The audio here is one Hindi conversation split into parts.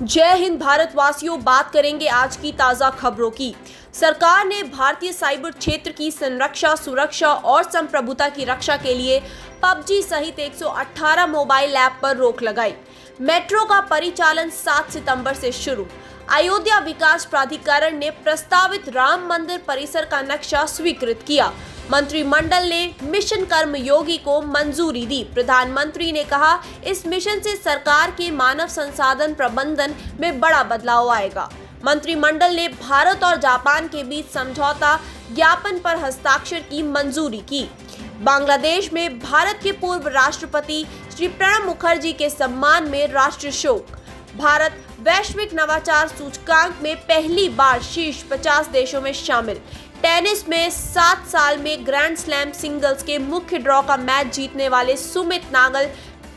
जय हिंद भारतवासियों, बात करेंगे आज की ताजा खबरों की। सरकार ने भारतीय साइबर क्षेत्र की संरक्षा, सुरक्षा और संप्रभुता की रक्षा के लिए पबजी सहित 118 मोबाइल ऐप पर रोक लगाई। मेट्रो का परिचालन 7 सितंबर से शुरू। अयोध्या विकास प्राधिकरण ने प्रस्तावित राम मंदिर परिसर का नक्शा स्वीकृत किया। मंत्रिमंडल ने मिशन कर्मयोगी को मंजूरी दी। प्रधानमंत्री ने कहा, इस मिशन से सरकार के मानव संसाधन प्रबंधन में बड़ा बदलाव आएगा। मंत्रिमंडल ने भारत और जापान के बीच समझौता ज्ञापन पर हस्ताक्षर की मंजूरी की। बांग्लादेश में भारत के पूर्व राष्ट्रपति श्री प्रणब मुखर्जी के सम्मान में राष्ट्रीय शोक। भारत वैश्विक नवाचार सूचकांक में पहली बार शीर्ष 50 देशों में शामिल। टेनिस में 7 साल में ग्रैंड स्लैम सिंगल्स के मुख्य ड्रॉ का मैच जीतने वाले सुमित नागल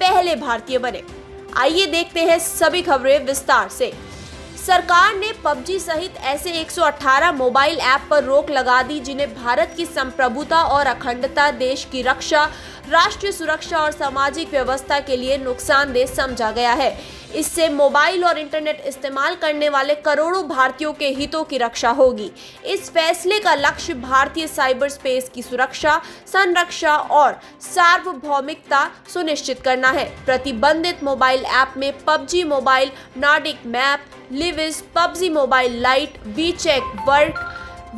पहले भारतीय बने। आइए देखते हैं सभी खबरें विस्तार से। सरकार ने पबजी सहित ऐसे 118 मोबाइल ऐप पर रोक लगा दी जिन्हें भारत की संप्रभुता और अखंडता, देश की रक्षा, राष्ट्रीय सुरक्षा और सामाजिक व्यवस्था के लिए नुकसानदेह समझा गया है। इससे मोबाइल और इंटरनेट इस्तेमाल करने वाले करोड़ों भारतीयों के हितों की रक्षा होगी। इस फैसले का लक्ष्य भारतीय साइबर स्पेस की सुरक्षा, संरक्षा और सार्वभौमिकता सुनिश्चित करना है। प्रतिबंधित मोबाइल ऐप में PUBG Mobile, Nordic Map, Livik, PUBG Mobile Lite, WeChat Work,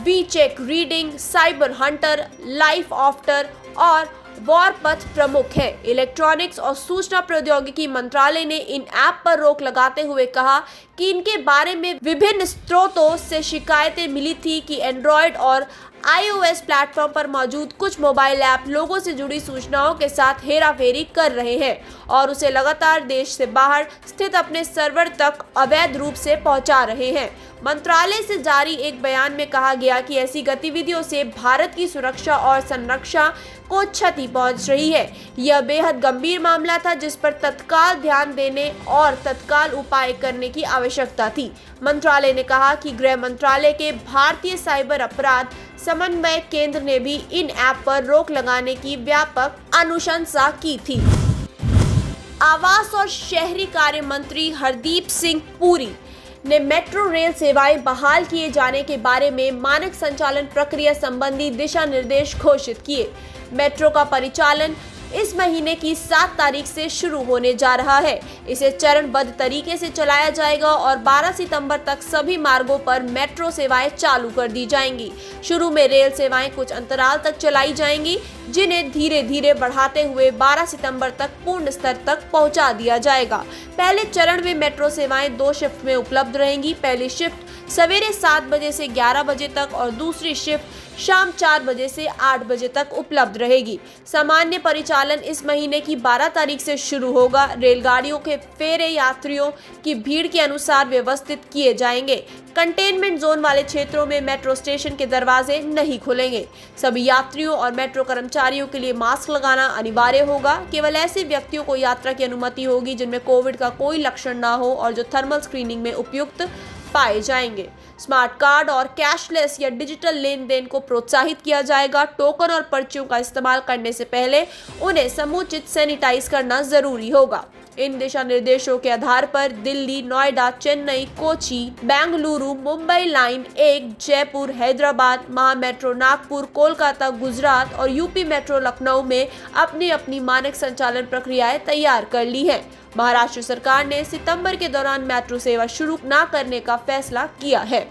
WeChat Reading, Cyber Hunter, Life After और वॉरपथ प्रमुख है। इलेक्ट्रॉनिक्स और सूचना प्रौद्योगिकी मंत्रालय ने इन ऐप पर रोक लगाते हुए कहा कि इनके बारे में विभिन्न स्रोतों से शिकायतें मिली थी कि एंड्रॉयड और iOS प्लेटफॉर्म पर मौजूद कुछ मोबाइल ऐप लोगों से जुड़ी सूचनाओं के साथ हेराफेरी कर रहे हैं और उसे लगातार देश से बाहर स्थित अपने सर्वर तक अवैध रूप से पहुंचा रहे हैं। मंत्रालय से जारी एक बयान में कहा गया कि ऐसी गतिविधियों से भारत की सुरक्षा और संरक्षा को क्षति पहुंच रही है। यह बेहद गंभीर मामला था जिस पर तत्काल ध्यान देने और तत्काल उपाय करने की आवश्यकता थी। मंत्रालय ने कहा कि गृह मंत्रालय के भारतीय साइबर अपराध समन्वय केंद्र ने भी इन ऐप पर रोक लगाने की व्यापक अनुशंसा की थी। आवास और शहरी कार्य मंत्री हरदीप सिंह पुरी ने मेट्रो रेल सेवाएं बहाल किए जाने के बारे में मानक संचालन प्रक्रिया संबंधी दिशा निर्देश घोषित किए। मेट्रो का परिचालन इस महीने की 7 तारीख से शुरू होने जा रहा है। इसे चरणबद्ध तरीके से चलाया जाएगा और 12 सितंबर तक सभी मार्गों पर मेट्रो सेवाएं चालू कर दी जाएंगी। शुरू में रेल सेवाएं कुछ अंतराल तक चलाई जाएंगी, जिन्हें धीरे धीरे बढ़ाते हुए 12 सितंबर तक पूर्ण स्तर तक पहुंचा दिया जाएगा। पहले चरण में मेट्रो सेवाएं 2 शिफ्ट में उपलब्ध रहेंगी। पहली शिफ्ट सवेरे 7 बजे से 11 बजे तक और दूसरी शिफ्ट शाम 4 बजे से 8 बजे तक उपलब्ध रहेगी। सामान्य परिचालन इस महीने की 12 तारीख से शुरू होगा। रेलगाड़ियों के फेरे यात्रियों की भीड़ के अनुसार व्यवस्थित किए जाएंगे। कंटेनमेंट जोन वाले क्षेत्रों में मेट्रो स्टेशन के दरवाजे नहीं खुलेंगे। सभी यात्रियों और मेट्रो कर्मचारियों के लिए मास्क लगाना अनिवार्य होगा। केवल ऐसे व्यक्तियों को यात्रा की अनुमति होगी जिनमें कोविड का कोई लक्षण न हो और जो थर्मल स्क्रीनिंग में उपयुक्त पाए जाएंगे। स्मार्ट कार्ड और कैशलेस या डिजिटल लेन देन को प्रोत्साहित किया जाएगा। टोकन और पर्चियों का इस्तेमाल करने से पहले उन्हें समुचित सैनिटाइज करना जरूरी होगा। इन दिशा निर्देशों के आधार पर दिल्ली, नोएडा, चेन्नई, कोची, बेंगलुरु, मुंबई लाइन 1, जयपुर, हैदराबाद, महा मेट्रो नागपुर, कोलकाता, गुजरात और यूपी मेट्रो लखनऊ में अपनी अपनी मानक संचालन प्रक्रियाएं तैयार कर ली हैं। महाराष्ट्र सरकार ने सितंबर के दौरान मेट्रो सेवा शुरू न करने का फैसला किया है।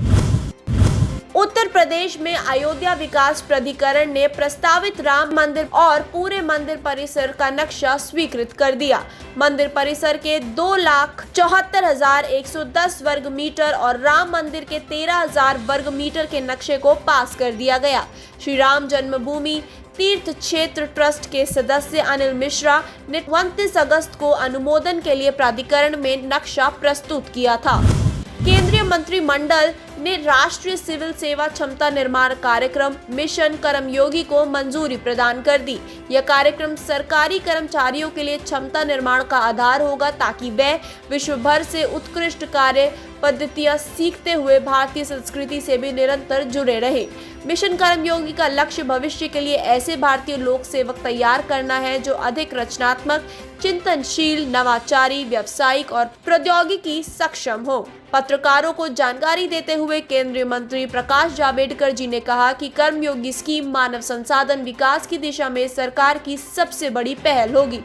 उत्तर प्रदेश में अयोध्या विकास प्राधिकरण ने प्रस्तावित राम मंदिर और पूरे मंदिर परिसर का नक्शा स्वीकृत कर दिया। मंदिर परिसर के 2,74,110 वर्ग मीटर और राम मंदिर के 13,000 वर्ग मीटर के नक्शे को पास कर दिया गया। श्री राम जन्मभूमि तीर्थ क्षेत्र ट्रस्ट के सदस्य अनिल मिश्रा ने 29 अगस्त को अनुमोदन के लिए प्राधिकरण में नक्शा प्रस्तुत किया था। केंद्रीय मंत्रिमंडल ने राष्ट्रीय सिविल सेवा क्षमता निर्माण कार्यक्रम मिशन कर्मयोगी को मंजूरी प्रदान कर दी। यह कार्यक्रम सरकारी कर्मचारियों के लिए क्षमता निर्माण का आधार होगा ताकि वे विश्व भर से उत्कृष्ट कार्य पद्धतियां सीखते हुए भारतीय संस्कृति से भी निरंतर जुड़े रहे। मिशन कर्मयोगी का लक्ष्य भविष्य के लिए ऐसे भारतीय लोक सेवक तैयार करना है जो अधिक रचनात्मक, चिंतनशील, नवाचारी, व्यावसायिक और प्रौद्योगिकी सक्षम हो। पत्रकारों को जानकारी देते हुए केंद्रीय मंत्री प्रकाश जावड़ेकर जी ने कहा कि कर्मयोगी स्कीम मानव संसाधन विकास की दिशा में सरकार की सबसे बड़ी पहल होगी।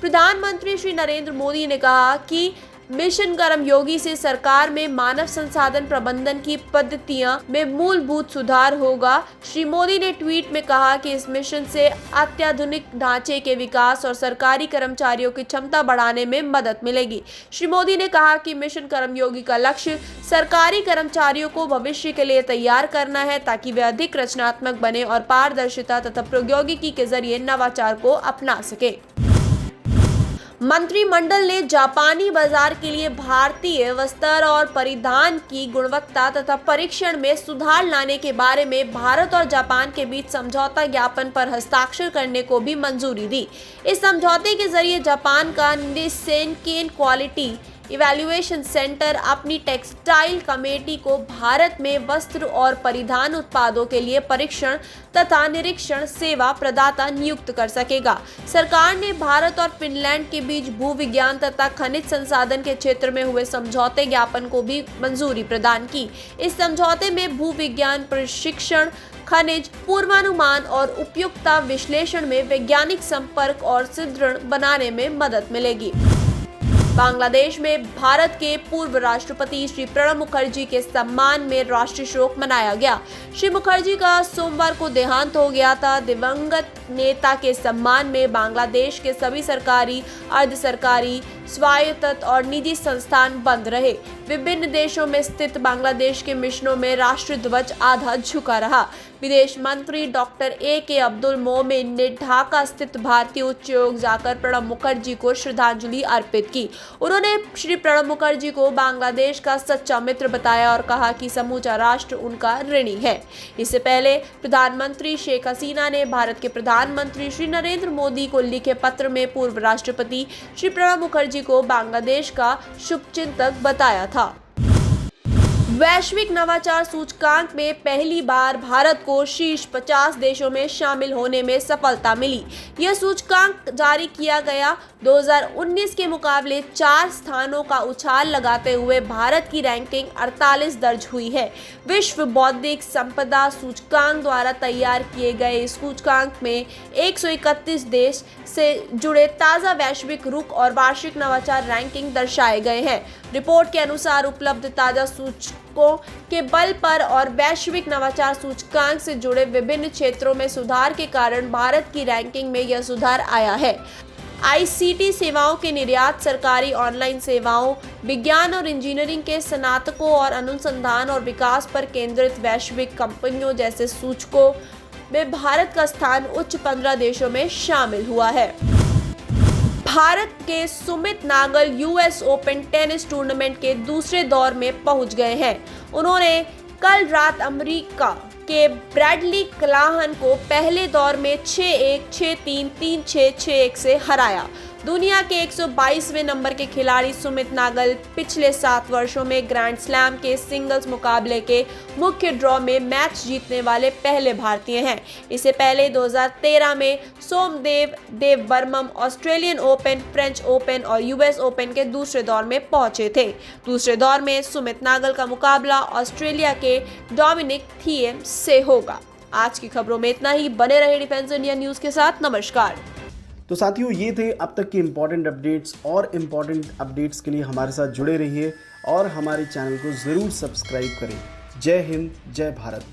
प्रधानमंत्री श्री नरेंद्र मोदी ने कहा कि मिशन कर्मयोगी से सरकार में मानव संसाधन प्रबंधन की पद्धतियां में मूलभूत सुधार होगा। श्री मोदी ने ट्वीट में कहा कि इस मिशन से अत्याधुनिक ढांचे के विकास और सरकारी कर्मचारियों की क्षमता बढ़ाने में मदद मिलेगी। श्री मोदी ने कहा कि मिशन कर्मयोगी का लक्ष्य सरकारी कर्मचारियों को भविष्य के लिए तैयार करना है ताकि वे अधिक रचनात्मक बने और पारदर्शिता तथा प्रौद्योगिकी के जरिए नवाचार को अपना सके। मंत्रिमंडल ने जापानी बाजार के लिए भारतीय वस्त्र और परिधान की गुणवत्ता तथा परीक्षण में सुधार लाने के बारे में भारत और जापान के बीच समझौता ज्ञापन पर हस्ताक्षर करने को भी मंजूरी दी। इस समझौते के जरिए जापान का निसेनकेन क्वालिटी इवैल्यूएशन सेंटर अपनी टेक्सटाइल कमेटी को भारत में वस्त्र और परिधान उत्पादों के लिए परीक्षण तथा निरीक्षण सेवा प्रदाता नियुक्त कर सकेगा। सरकार ने भारत और फिनलैंड के बीच भूविज्ञान तथा खनिज संसाधन के क्षेत्र में हुए समझौते ज्ञापन को भी मंजूरी प्रदान की। इस समझौते में भूविज्ञान प्रशिक्षण, खनिज पूर्वानुमान और उपयुक्तता विश्लेषण में वैज्ञानिक संपर्क और सुदृढ़ बनाने में मदद मिलेगी। बांग्लादेश में भारत के पूर्व राष्ट्रपति श्री प्रणब मुखर्जी के सम्मान में राष्ट्रीय शोक मनाया गया। श्री मुखर्जी का सोमवार को देहांत हो गया था। दिवंगत नेता के सम्मान में बांग्लादेश के सभी सरकारी, अर्ध सरकारी, स्वायत्त और निजी संस्थान बंद रहे। विभिन्न देशों में स्थित बांग्लादेश के मिशनों में राष्ट्रीय ध्वज आधा झुका रहा। विदेश मंत्री डॉक्टर A.K. अब्दुल मोमेन ने ढाका स्थित भारतीय उच्चायोग जाकर प्रणब मुखर्जी को श्रद्धांजलि अर्पित की। उन्होंने श्री प्रणब मुखर्जी को बांग्लादेश का सच्चा मित्र बताया और कहा कि समूचा राष्ट्र उनका ऋणी है। इससे पहले प्रधानमंत्री शेख हसीना ने भारत के प्रधानमंत्री श्री नरेंद्र मोदी को लिखे पत्र में पूर्व राष्ट्रपति श्री प्रणब मुखर्जी को बांग्लादेश का शुभचिंतक बताया था। वैश्विक नवाचार सूचकांक में पहली बार भारत को शीर्ष 50 देशों में शामिल होने में सफलता मिली। यह सूचकांक जारी किया गया 2019 के मुकाबले 4 स्थानों का उछाल लगाते हुए भारत की रैंकिंग 48 दर्ज हुई है। विश्व बौद्धिक संपदा सूचकांक द्वारा तैयार किए गए इस सूचकांक में 131 देश से जुड़े ताज़ा वैश्विक रुख और वार्षिक नवाचार रैंकिंग दर्शाए गए हैं। रिपोर्ट के अनुसार उपलब्ध ताज़ा सूचकों के बल पर और वैश्विक नवाचार सूचकांक से जुड़े विभिन्न क्षेत्रों में सुधार के कारण भारत की रैंकिंग में यह सुधार आया है। ICT सेवाओं के निर्यात, सरकारी ऑनलाइन सेवाओं, विज्ञान और इंजीनियरिंग के स्नातकों और अनुसंधान और विकास पर केंद्रित वैश्विक कंपनियों जैसे सूचकों में भारत का स्थान उच्च 15 देशों में शामिल हुआ है। भारत के Sumit Nagal US Open tennis tournament के दूसरे दौर में पहुंच गए हैं। उन्होंने कल रात अमेरिका के ब्रैडली क्लाहन को पहले दौर में 6-1, 6-3, 3-6, 6-1 से हराया। दुनिया के 122वें नंबर के खिलाड़ी सुमित नागल पिछले 7 वर्षों में ग्रैंड स्लैम के सिंगल्स मुकाबले के मुख्य ड्रॉ में मैच जीतने वाले पहले भारतीय हैं। इससे पहले 2013 में Somdev Devvarman Australian Open, French Open और US ओपन के दूसरे दौर में पहुंचे थे। दूसरे दौर में सुमित नागल का मुकाबला ऑस्ट्रेलिया के डोमिनिक थिएम से होगा। आज की खबरों में इतना ही। बने रहे डिफेंस इंडिया न्यूज के साथ। नमस्कार। तो साथियों, ये थे अब तक के इम्पॉर्टेंट अपडेट्स, और इम्पॉर्टेंट अपडेट्स के लिए हमारे साथ जुड़े रहिए और हमारे चैनल को ज़रूर सब्सक्राइब करें। जय हिंद, जय भारत।